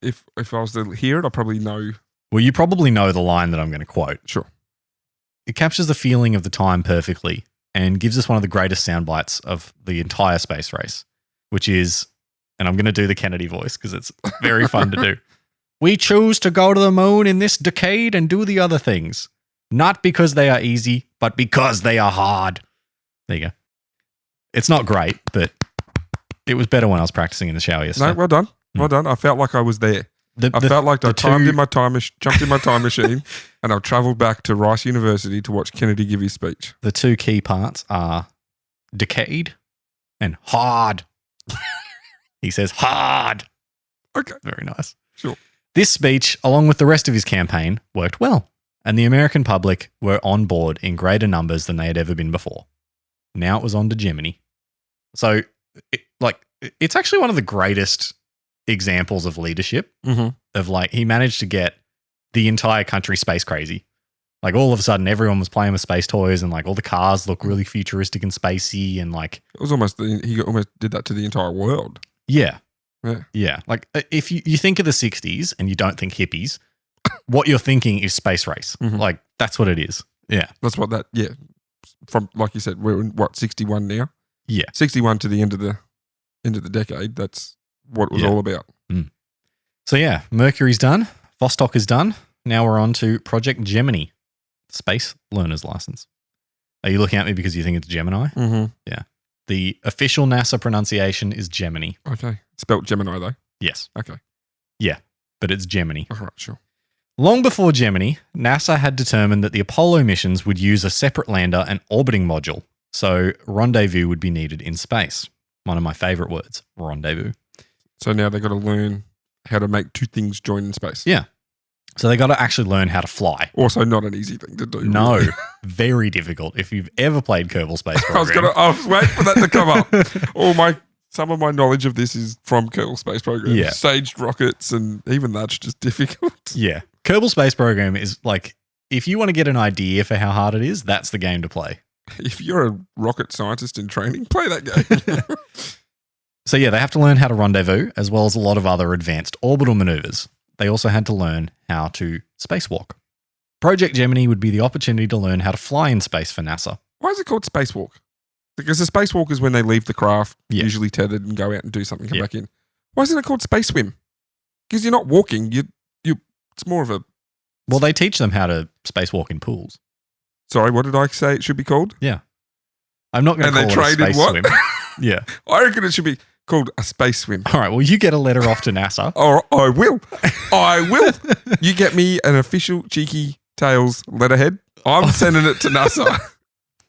if I was to hear it, I probably know. Well, you probably know the line that I'm going to quote. Sure. It captures the feeling of the time perfectly and gives us one of the greatest sound bites of the entire space race, which is, and I'm going to do the Kennedy voice because it's very fun to do. We choose to go to the moon in this decade and do the other things, not because they are easy, but because they are hard. There you go. It's not great, but it was better when I was practicing in the shower yesterday. No, well done. Well done. I felt like I was there. I felt like I jumped in my time machine and I travelled back to Rice University to watch Kennedy give his speech. The two key parts are decade and hard. He says hard. Okay. Very nice. Sure. This speech, along with the rest of his campaign, worked well, and the American public were on board in greater numbers than they had ever been before. Now it was on to Gemini. So, it's actually one of the greatest examples of leadership. Mm-hmm. Of like, he managed to get the entire country space crazy. Like, all of a sudden, everyone was playing with space toys, and like all the cars look really futuristic and spacey, and like it was almost he almost did that to the entire world. Yeah. Yeah. Yeah. Like, if you think of the 60s and you don't think hippies, what you're thinking is space race. Mhm. Like, that's what it is. Yeah. That's what that. Yeah. From like you said, we're in what 61 now. Yeah. 61 to the end of the decade. That's what it was all about. So yeah, Mercury's done. Vosktok is done. Now we're on to Project Gemini, Space Learner's License. Are you looking at me because you think it's Gemini? Mm-hmm. Yeah. The official NASA pronunciation is Gemini. Okay. Spelt Gemini though. Yes. Okay. Yeah, but it's Gemini. All right. Sure. Long before Gemini, NASA had determined that the Apollo missions would use a separate lander and orbiting module, so rendezvous would be needed in space. One of my favorite words, rendezvous. So now they've got to learn how to make two things join in space. Yeah. So they got to actually learn how to fly. Also not an easy thing to do. No, really. very difficult. If you've ever played Kerbal Space Program. I was waiting for that to come up. Some of my knowledge of this is from Kerbal Space Program. Yeah. Staged rockets, and even that's just difficult. Yeah. Kerbal Space Program is like, if you want to get an idea for how hard it is, that's the game to play. If you're a rocket scientist in training, play that game. So yeah, they have to learn how to rendezvous, as well as a lot of other advanced orbital maneuvers. They also had to learn how to spacewalk. Project Gemini would be the opportunity to learn how to fly in space for NASA. Why is it called spacewalk? Because the spacewalk is when they leave the craft, Yeah. usually tethered, and go out and do something, come Yeah. back in. Why isn't it called space swim? Because you're not walking. It's more of a. Well, they teach them how to spacewalk in pools. Sorry, what did I say it should be called? I'm not going to And call they it a trained in space what? swim. Yeah. I reckon it should be called a space swim. All right. Well, you get a letter off to NASA. Or I will. I will. You get me an official Cheeky Tales letterhead. I'm sending it to NASA.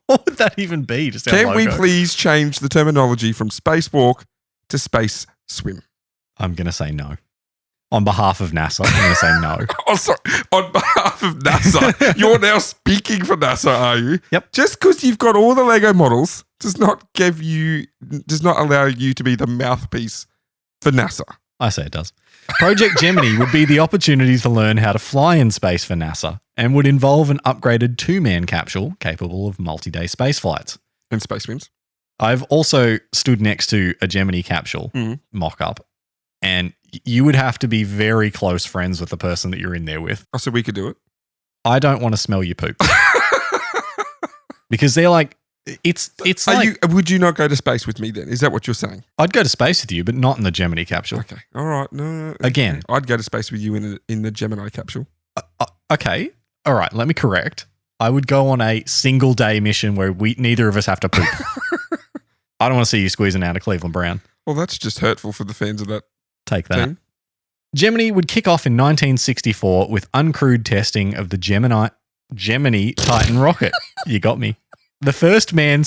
What would that even be? Just our Can we logo? please change the terminology from spacewalk to space swim? I'm going to say no. On behalf of NASA, I'm going to say no. Oh, sorry. On behalf of NASA, you're now speaking for NASA, are you? Yep. Just because you've got all the Lego models does not allow you to be the mouthpiece for NASA. I say it does. Project Gemini would be the opportunity to learn how to fly in space for NASA and would involve an upgraded 2-man capsule capable of multi-day space flights. And space swims. I've also stood next to a Gemini capsule mock-up, and you would have to be very close friends with the person that you're in there with. Oh, so we could do it. I don't want to smell your poop. Because they're like, it's like, Would you not go to space with me then? Is that what you're saying? I'd go to space with you, but not in the Gemini capsule. Okay. All right. No. Again. I'd go to space with you in the Gemini capsule. Okay. All right. Let me correct. I would go on a single day mission where neither of us have to poop. I don't want to see you squeezing out of Cleveland Brown. Well, that's just hurtful for the fans of that Take that. team. Gemini would kick off in 1964 with uncrewed testing of the Gemini Titan rocket. You got me. The first manned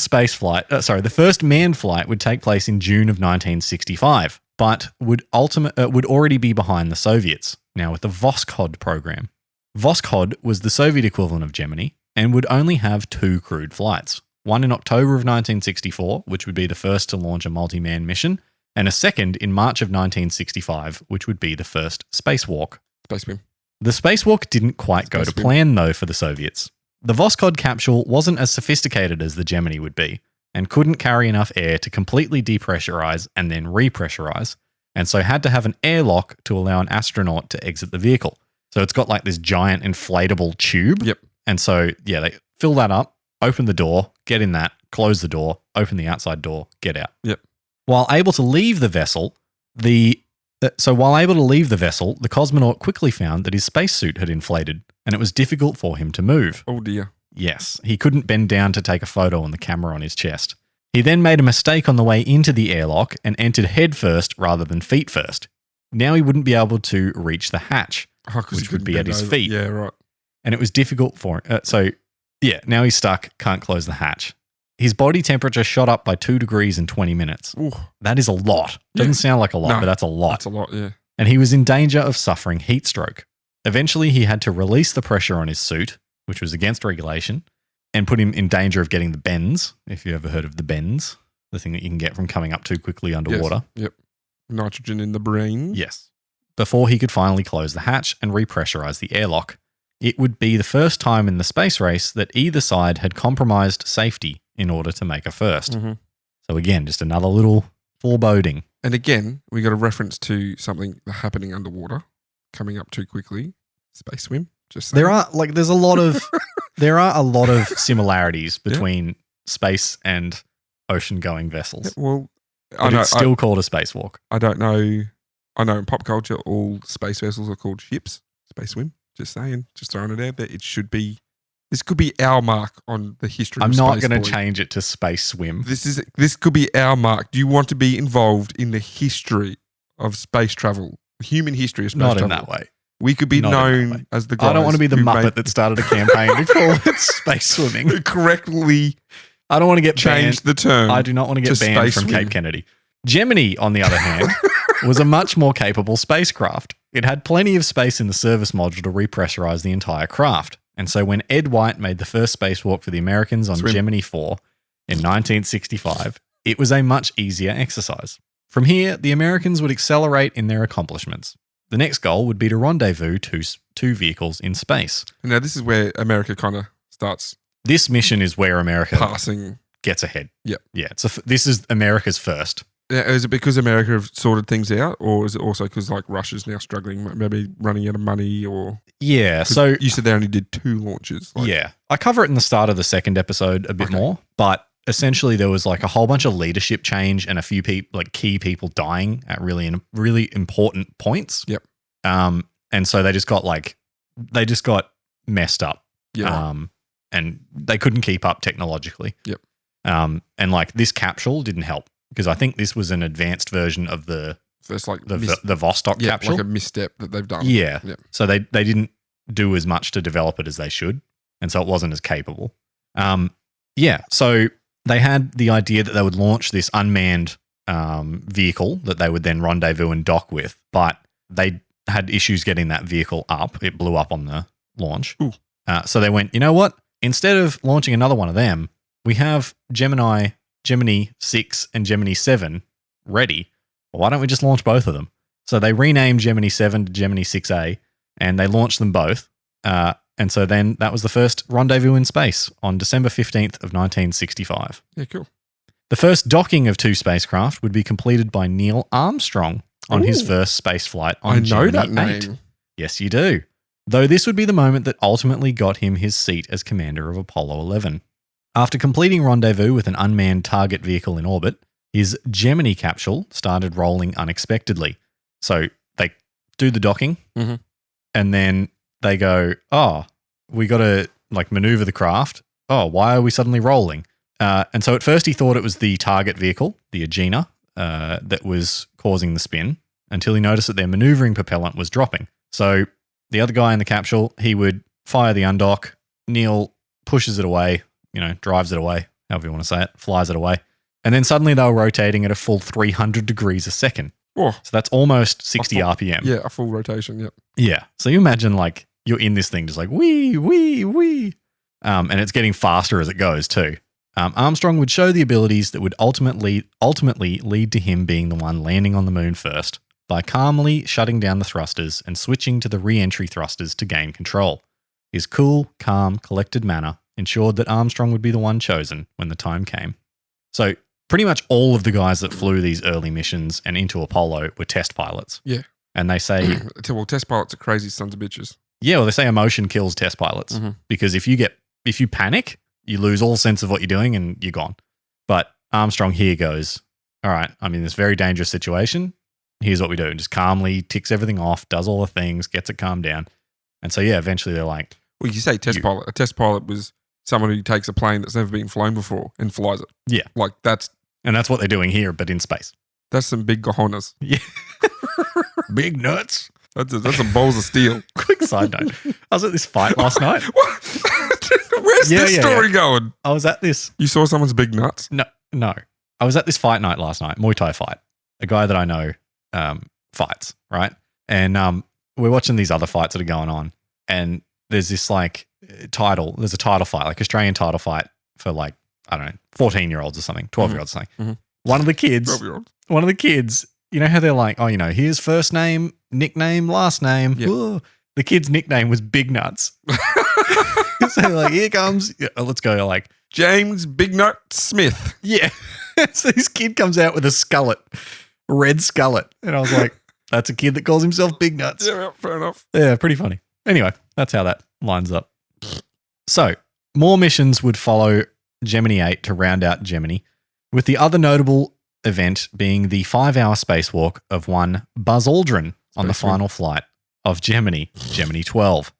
flight would take place in June of 1965, but would already be behind the Soviets, now with the Voskhod program. Voskhod was the Soviet equivalent of Gemini and would only have 2 crewed flights. One in October of 1964, which would be the first to launch a multi-man mission, and a second in March of 1965, which would be the first spacewalk. Space swim. The spacewalk didn't quite go to plan, though, for the Soviets. The Voskhod capsule wasn't as sophisticated as the Gemini would be, and couldn't carry enough air to completely depressurize and then repressurize, and so had to have an airlock to allow an astronaut to exit the vehicle. So it's got like this giant inflatable tube. Yep. And so, yeah, they fill that up, open the door, get in that, close the door, open the outside door, get out. Yep. While able to leave the vessel, the cosmonaut quickly found that his spacesuit had inflated and it was difficult for him to move. Oh dear. Yes, he couldn't bend down to take a photo on the camera on his chest. He then made a mistake on the way into the airlock and entered head first rather than feet first. Now he wouldn't be able to reach the hatch, which would be at his feet. Yeah, right. And it was difficult for him. Now he's stuck, can't close the hatch. his body temperature shot up by 2 degrees in 20 minutes. Ooh. That is a lot. Doesn't sound like a lot, but that's a lot. That's a lot, yeah. And he was in danger of suffering heat stroke. Eventually, he had to release the pressure on his suit, which was against regulation, and put him in danger of getting the bends, if you ever heard of the bends, the thing that you can get from coming up too quickly underwater. Yes. Yep. Nitrogen in the brain. Yes. Before he could finally close the hatch and repressurize the airlock. It would be the first time in the space race that either side had compromised safety in order to make a first. Mm-hmm. So again, just another little foreboding. And again, we got a reference to something happening underwater, coming up too quickly. Space swim. Just saying. There's a lot of there are a lot of similarities between space and ocean going vessels. Yeah, well, it's still called a spacewalk. I don't know. I know in pop culture, all space vessels are called ships. Space swim. Just saying. Just throwing it out there. It should be. This could be our mark on the history of space. I'm not going to change it to space swim. This could be our mark. Do you want to be involved in the history of space travel? Human history of space travel? Not in that way. We could be known as the guys. I don't want to be the Muppet that started a campaign to call it space swimming. Who correctly I don't want to get changed banned. the term. I do not want to get banned from Cape Kennedy. Gemini, on the other hand, was a much more capable spacecraft. It had plenty of space in the service module to repressurize the entire craft. And so when Ed White made the first spacewalk for the Americans on Gemini 4 in 1965, it was a much easier exercise. From here, the Americans would accelerate in their accomplishments. The next goal would be to rendezvous two vehicles in space. Now, this is where America kind of starts. This mission is where America gets ahead. Yep. Yeah. This is America's first. Is it because America have sorted things out, or is it also because like Russia's now struggling, maybe running out of money, or yeah? So you said they only did 2 launches. Yeah, I cover it in the start of the second episode a bit more, but essentially there was like a whole bunch of leadership change and a few key people dying at really important points. Yep. And so they just got messed up. Yeah. And they couldn't keep up technologically. Yep. And like this capsule didn't help. Because I think this was an advanced version of the Vosktok capsule. Like a misstep that they've done. Yeah. Yep. So they didn't do as much to develop it as they should. And so it wasn't as capable. So they had the idea that they would launch this unmanned vehicle that they would then rendezvous and dock with. But they had issues getting that vehicle up. It blew up on the launch. So they went, you know what? Instead of launching another one of them, we have Gemini 6 and Gemini 7 ready. Well, why don't we just launch both of them? So they renamed Gemini 7 to Gemini 6A and they launched them both. And so then that was the first rendezvous in space on December 15th of 1965. Yeah, cool. The first docking of 2 spacecraft would be completed by Neil Armstrong on his first space flight on Gemini 8. I know that name. Yes, you do. Though this would be the moment that ultimately got him his seat as commander of Apollo 11. After completing rendezvous with an unmanned target vehicle in orbit, his Gemini capsule started rolling unexpectedly. So they do the docking, and then they go, oh, we got to like maneuver the craft. Oh, why are we suddenly rolling? And so at first he thought it was the target vehicle, the Agena, that was causing the spin until he noticed that their maneuvering propellant was dropping. So the other guy in the capsule, he would fire the undock. Neil pushes it away, drives it away, however you want to say it, flies it away. And then suddenly they were rotating at a full 300 degrees a second. Oh, so that's almost 60 RPM. Yeah, a full rotation, yep. Yeah. So you imagine like you're in this thing just like wee, wee, wee. And it's getting faster as it goes too. Armstrong would show the abilities that would ultimately lead to him being the one landing on the moon first by calmly shutting down the thrusters and switching to the re-entry thrusters to gain control. His cool, calm, collected manner ensured that Armstrong would be the one chosen when the time came. So pretty much all of the guys that flew these early missions and into Apollo were test pilots. Yeah. And they say... well, test pilots are crazy sons of bitches. Yeah, well, they say emotion kills test pilots because if you panic, you lose all sense of what you're doing and you're gone. But Armstrong here goes, all right, I'm in this very dangerous situation. Here's what we do. And just calmly ticks everything off, does all the things, gets it calmed down. And so, yeah, eventually they're like... Well, you say test pilot. A test pilot was someone who takes a plane that's never been flown before and flies it. Yeah. Like that's... And that's what they're doing here, but in space. That's some big cojones. Yeah. Big nuts. That's some balls of steel. Quick side note. I was at this fight last night. What? Where's this story going? I was at this. You saw someone's big nuts? No. I was at this fight night last night, Muay Thai fight. A guy that I know fights, right? And we're watching these other fights that are going on. And there's this like title. There's a title fight, like Australian title fight for like, I don't know, 14-year-olds or something, 12-year-olds or something. Mm-hmm. One of the kids, 12-year-olds. you know how they're like, oh, you know, here's first name, nickname, last name. Yep. Ooh. The kid's nickname was Big Nuts. So like, here comes, let's go, like, James Big Nut Smith. yeah. So this kid comes out with a skullet, red skullet. And I was like, that's a kid that calls himself Big Nuts. Yeah, fair enough. Yeah, pretty funny. Anyway, that's how that lines up. So, more missions would follow Gemini 8 to round out Gemini, with the other notable event being the 5-hour spacewalk of one Buzz Aldrin on the final flight of Gemini 12.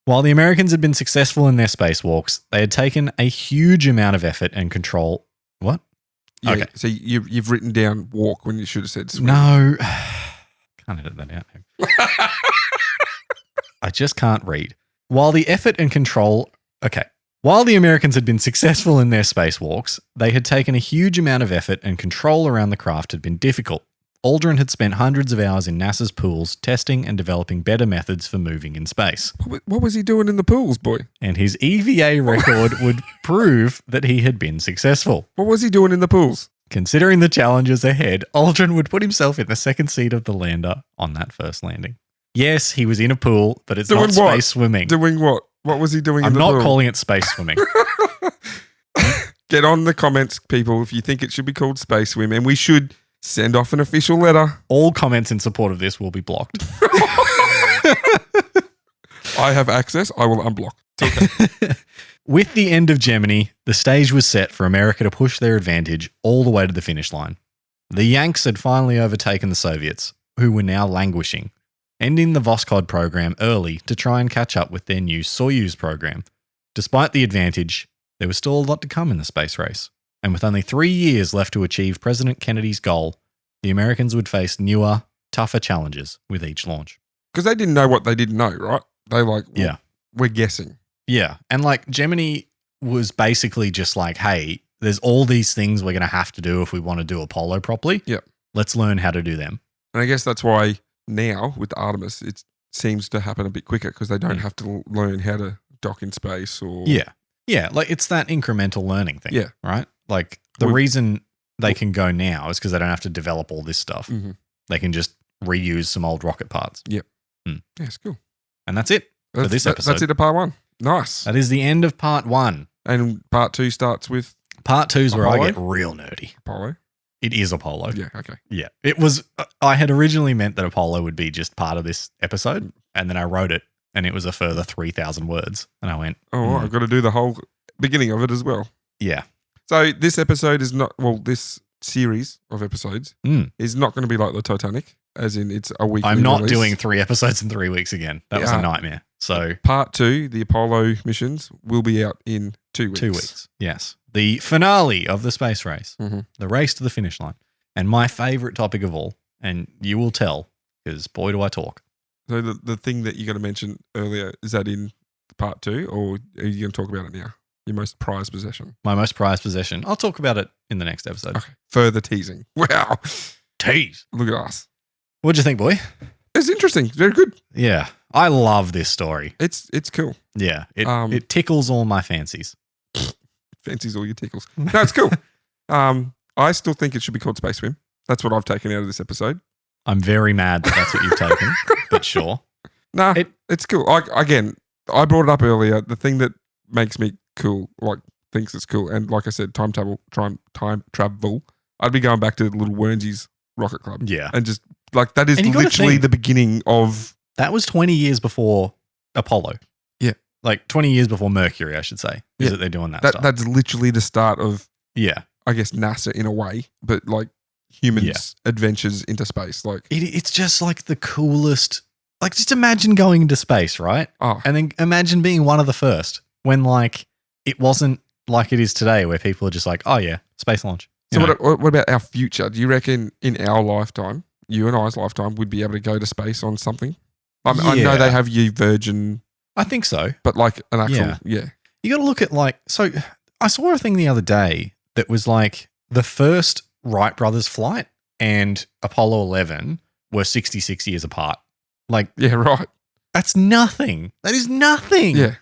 While the Americans had been successful in their spacewalks, they had taken a huge amount of effort and control. What? Yeah, okay. So you've written down walk when you should have said swim. No. Can't edit that out. I just can't read. While the effort and control... Okay. While the Americans had been successful in their spacewalks, they had taken a huge amount of effort and control around the craft had been difficult. Aldrin had spent hundreds of hours in NASA's pools testing and developing better methods for moving in space. What was he doing in the pools, boy? And his EVA record would prove that he had been successful. What was he doing in the pools? Considering the challenges ahead, Aldrin would put himself in the second seat of the lander on that first landing. Yes, he was in a pool, but it's doing not what? Space swimming. Doing what? What was he doing in the pool? I'm not calling it space swimming. Get on the comments, people, if you think it should be called space swim, and we should send off an official letter. All comments in support of this will be blocked. I have access. I will unblock. It's okay. With the end of Gemini, the stage was set for America to push their advantage all the way to the finish line. The Yanks had finally overtaken the Soviets, who were now languishing, ending the Voskhod program early to try and catch up with their new Soyuz program. Despite the advantage, there was still a lot to come in the space race, and with only 3 years left to achieve President Kennedy's goal, the Americans would face newer, tougher challenges with each launch. Because they didn't know what they didn't know, right? They like, well, yeah, we're guessing. Yeah, and like Gemini was basically just like, hey, there's all these things we're going to have to do if we want to do Apollo properly. Yep. Let's learn how to do them. And I guess that's why now with Artemis, it seems to happen a bit quicker because they don't have to learn how to dock in space or... Yeah, like it's that incremental learning thing, yeah, right? Like the reason they can go now is because they don't have to develop all this stuff. Mm-hmm. They can just reuse some old rocket parts. Yep. Yeah, it's cool. And that's it for this episode. That's it of part 1. Nice. That is the end of part 1. And part 2 starts with... Part 2 is where Apollo? I get real nerdy. Apollo? It is Apollo. Yeah, okay. Yeah. It was... I had originally meant that Apollo would be just part of this episode, and then I wrote it, and it was a further 3,000 words. And I went... I've got to do the whole beginning of it as well. Yeah. So this episode is not... Well, this series of episodes is not going to be like the Titanic, as in it's a weekly I'm not release. doing 3 episodes in 3 weeks again. That was a nightmare. So part 2, the Apollo missions, will be out in 2 weeks. 2 weeks, yes. The finale of the space race, the race to the finish line. And my favorite topic of all, and you will tell, because boy, do I talk. So the thing that you got to mention earlier, is that in part 2, or are you going to talk about it now? Your most prized possession. My most prized possession. I'll talk about it in the next episode. Okay. Further teasing. Wow. Tease. Look at us. What'd you think, boy? It's interesting. Very good. Yeah. I love this story. It's cool. Yeah. It tickles all my fancies. Fancies all your tickles. No, it's cool. I still think it should be called Space Swim. That's what I've taken out of this episode. I'm very mad that that's what you've taken, but sure. Nah, it's cool. I brought it up earlier. The thing that makes me cool, like thinks it's cool, and like I said, time travel. I'd be going back to the little Wernsies Rocket Club. Yeah. And just like that is And you literally the beginning of... That was 20 years before Apollo. Yeah. Like 20 years before Mercury, I should say, is that they're doing that stuff. That's literally the start of, yeah, I guess, NASA in a way, but like humans' adventures into space. Like it's just like the coolest. Like just imagine going into space, right? Oh. And then imagine being one of the first when like it wasn't like it is today where people are just like, oh yeah, space launch. So what about our future? Do you reckon in our lifetime, you and I's lifetime, we'd be able to go to space on something? I know they have Virgin... I think so. But like an actual, You got to look at so I saw a thing the other day that was like the first Wright brothers flight and Apollo 11 were 66 years apart. Like, Yeah, right. that's nothing. That is nothing. Yeah.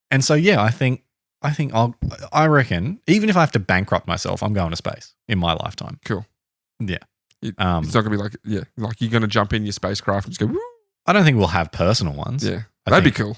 And so, yeah, I reckon even if I have to bankrupt myself, I'm going to space in my lifetime. Cool. Yeah. It's not going to be like you're going to jump in your spacecraft and just go, woo. I don't think we'll have personal ones. Yeah. That'd be cool.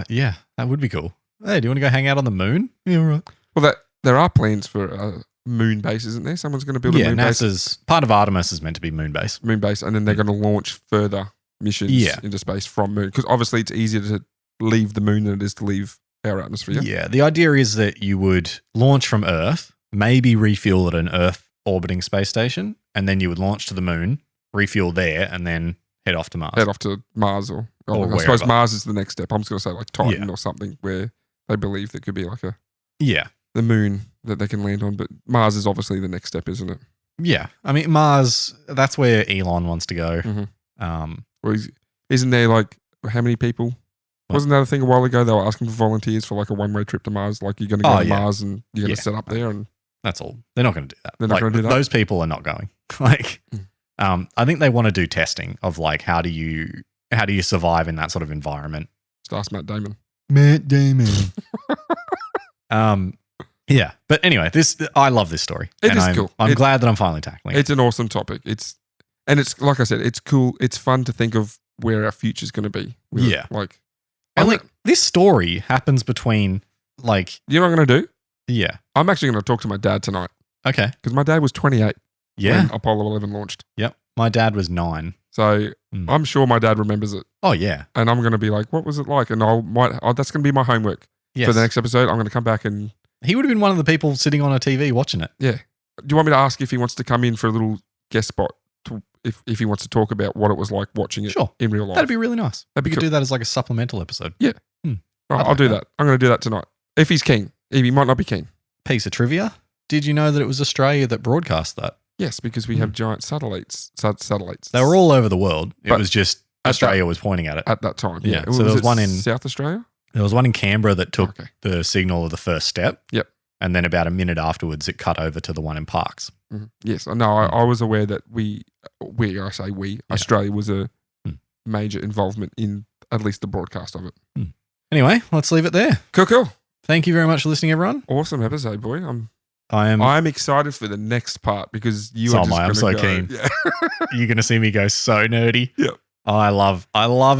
Yeah, that would be cool. Hey, do you want to go hang out on the moon? Yeah, right. Well, there are plans for a moon base, isn't there? Someone's going to build a moon base. NASA's part of Artemis is meant to be moon base. Moon base, and then they're going to launch further missions into space from moon. Because obviously it's easier to leave the moon than it is to leave our atmosphere. Yeah, the idea is that you would launch from Earth, maybe refuel at an Earth orbiting space station, and then you would launch to the moon, refuel there, and then head off to Mars. Head off to Mars or I suppose Mars is the next step. I'm just going to say like Titan or something where they believe there could be like the moon that they can land on. But Mars is obviously the next step, isn't it? Yeah. I mean, Mars, that's where Elon wants to go. Well, isn't there like how many people? Wasn't that a thing a while ago? They were asking for volunteers for like a one-way trip to Mars. Like you're going to go to Mars and you're going to set up there. And that's all. They're not going to do that. They're not going to do that. Those people are not going. I think they want to do testing of like how do you survive in that sort of environment. Just ask Matt Damon. Yeah, but anyway, I love this story. It is cool. I'm glad that I'm finally tackling it. It's an awesome topic. It's like I said, it's cool. It's fun to think of where our future's going to be. This story happens between like. You know what I'm going to do? Yeah, I'm actually going to talk to my dad tonight. Okay, because my dad was 28. Yeah, when Apollo 11 launched. Yep, my dad was 9. So I'm sure my dad remembers it. Oh yeah, and I'm going to be like, "What was it like?" And that's going to be my homework for the next episode. I'm going to come back and. He would have been one of the people sitting on a TV watching it. Yeah. Do you want me to ask if he wants to come in for a little guest spot? If he wants to talk about what it was like watching it in real life. That'd be really nice. We could do that as like a supplemental episode. Yeah. I'll do that. I'm going to do that tonight. If he's keen. He might not be keen. Piece of trivia. Did you know that it was Australia that broadcast that? Yes, because we have giant satellites. They were all over the world. It was just Australia was pointing at it. At that time. Yeah. So there was one in South Australia? There was one in Canberra that took the signal of the first step. Yep. And then about a minute afterwards, it cut over to the one in Parkes. Mm-hmm. Yes. No, I was aware that Australia was a major involvement in at least the broadcast of it. Anyway, let's leave it there. Cool. Thank you very much for listening, everyone. Awesome episode, boy. I'm excited for the next part because I'm so keen. Yeah. You're going to see me go so nerdy. Yeah. Oh, I love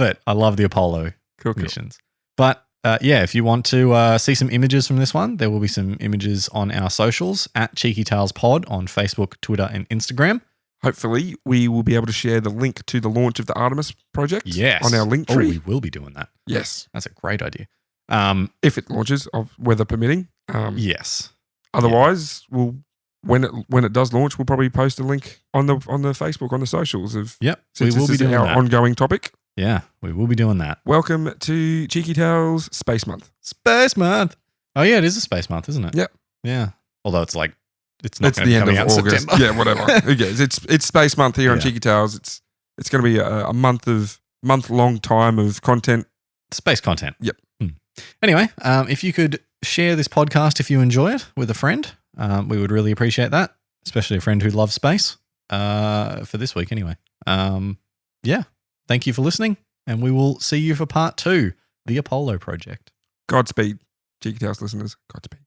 it. I love the Apollo missions. But if you want to see some images from this one, there will be some images on our socials at Cheeky Tales Pod on Facebook, Twitter, and Instagram. Hopefully, we will be able to share the link to the launch of the Artemis project on our link tree. Oh, we will be doing that. Yes. That's a great idea. If it launches, of weather permitting. Yes. Otherwise, when it does launch, we'll probably post a link on the Facebook, on the socials of. Yep. Since we will be doing our ongoing topic. Yeah, we will be doing that. Welcome to Cheeky Tales Space Month. Space Month. Oh yeah, it is a Space Month, isn't it? Yep. Yeah. Although it's like it's not the end of August. September. Yeah, whatever. Who cares? It's Space Month here on Cheeky Tales. It's going to be a month long time of content. Space content. Yep. Anyway, if you could share this podcast if you enjoy it with a friend, we would really appreciate that, especially a friend who loves space. For this week, anyway. Yeah. Thank you for listening, and we will see you for part 2, the Apollo project. Godspeed, Cheeky Tales listeners. Godspeed.